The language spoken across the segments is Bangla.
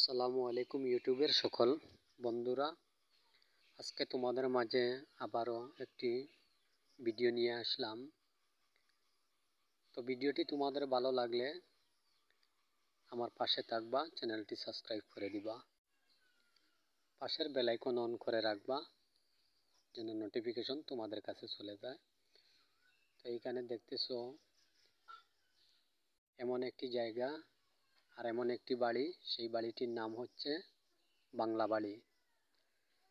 আসসালামু আলাইকুম ইউটিউবের সকল বন্ধুরা, আজকে তোমাদের মাঝে আবারও একটি ভিডিও নিয়ে আসলাম। তো ভিডিওটি তোমাদের ভালো লাগলে আমার পাশে থাকবা, চ্যানেলটি সাবস্ক্রাইব করে দিবা, পাশের বেল আইকন অন করে রাখবা যেন নোটিফিকেশন তোমাদের কাছে চলে যায়। তো এইখানে দেখতেছো এমন একটি জায়গা আর এমন একটি বাড়ি, সেই বাড়িটির নাম হচ্ছে বাংলা বাড়ি।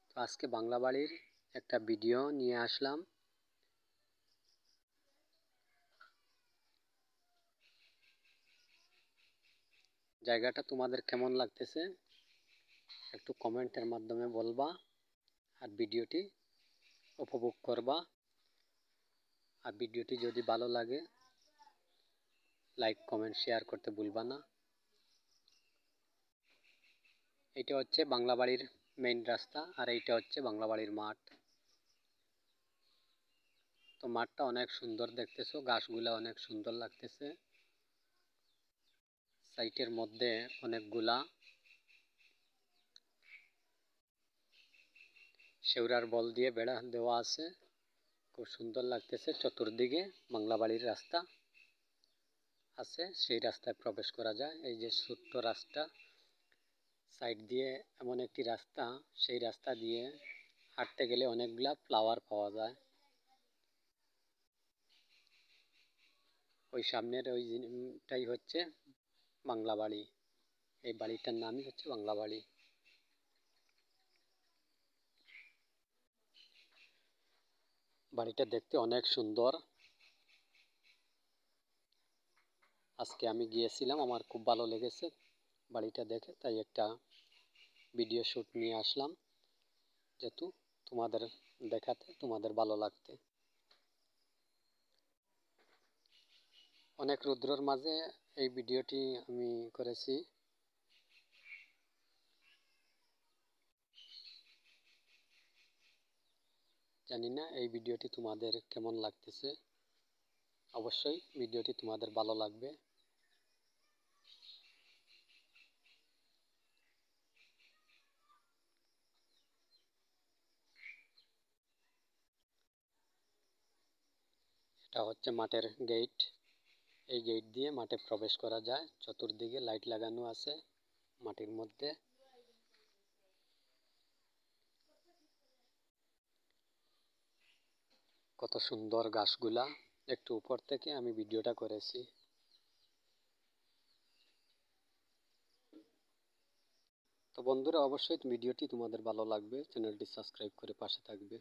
তো আজকে বাংলা বাড়ির একটা ভিডিও নিয়ে আসলাম। জায়গাটা তোমাদের কেমন লাগতেছে একটু কমেন্টের মাধ্যমে বলবা, আর ভিডিওটি উপভোগ করবা। আর ভিডিওটি যদি ভালো লাগে লাইক কমেন্ট শেয়ার করতে ভুলবা না। এটা হচ্ছে বাংলা বাড়ির মেইন রাস্তা, আর এইটা হচ্ছে বাংলা বাড়ির মাঠ। তো মাঠটা অনেক সুন্দর দেখতেছো, গাছগুলা অনেক সুন্দর লাগতেছে। সাইটের মধ্যে অনেকগুলা শেওড়ার বল দিয়ে বেড়া দেওয়া আছে, খুব সুন্দর লাগতেছে। চতুর্দিকে বাংলা বাড়ির রাস্তা আছে, সেই রাস্তায় প্রবেশ করা যায়। এই যে ছোট্ট রাস্তা সাইড দিয়ে এমন একটি রাস্তা, সেই রাস্তা দিয়ে হাঁটতে গেলে অনেকগুলা ফ্লাওয়ার পাওয়া যায়। ওই সামনের ওইটাই হচ্ছে বাংলা বাড়ি, এই বাড়িটার নামই হচ্ছে বাংলা বাড়ি। বাড়িটা দেখতে অনেক সুন্দর। আজকে আমি গিয়েছিলাম, আমার খুব ভালো লেগেছে বাড়িটা দেখে, তাই একটা ভিডিও শ্যুট নিয়ে আসলাম, যেহেতু তোমাদের দেখাতে, তোমাদের ভালো লাগতে। অনেক রৌদ্রের মাঝে এই ভিডিওটি আমি করেছি। জানি না এই ভিডিওটি তোমাদের কেমন লাগতেছে, অবশ্যই ভিডিওটি তোমাদের ভালো লাগবে। এটা হচ্ছে মাঠের গেট, এই গেট দিয়ে মাঠে প্রবেশ করা যায়। চতুর্দিকে লাইট লাগানো আছে মাটির মধ্যে। কত সুন্দর গাছগুলা, একটু উপর থেকে আমি ভিডিওটা করেছি। তো বন্ধুরা, অবশ্যই ভিডিওটি তোমাদের ভালো লাগবে, চ্যানেলটি সাবস্ক্রাইব করে পাশে থাকবে।